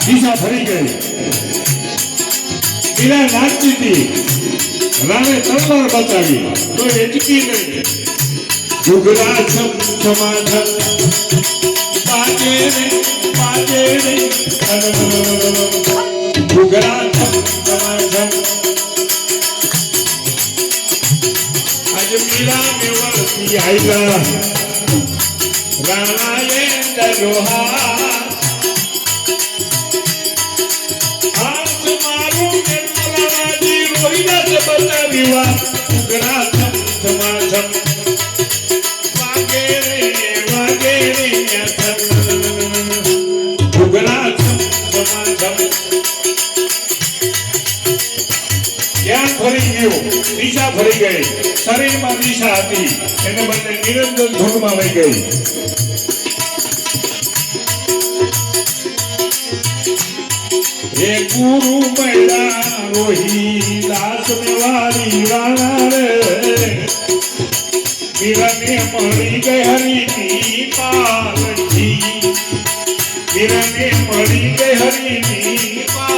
દિશા ફરી ગઈ. મીરા નાચતી હતી. રામે તલવાર બતાવી તો એટકી નહીં. ઘૂઘરા છમ છમાછમ પાજે રે ઘૂઘરા છમ છમાછમ. આજે મીરા મેવાડથી આવ્યા રાણાએ દરોહા. હાથ મારું ને રાણાજી રોહિડા જ બતાવ્યા. ઘૂઘરા છમ છમાછમ વાગે રે ઘૂઘરા છમ છમાછમ. ધ્યાન ફરી ગયું. દિશા ફરી ગઈ. શરીરમાં દિશા હતી એને બદલે નિરંજન ધૂનમાં વહી ગઈ. હે ગુરુ મળ્યા રોહિદાસ મેવાડી રાણા રે. મીરાને મળી ગઈ હરિની પાલકી. મીરાને મળી ગઈ હરિની પાલકી.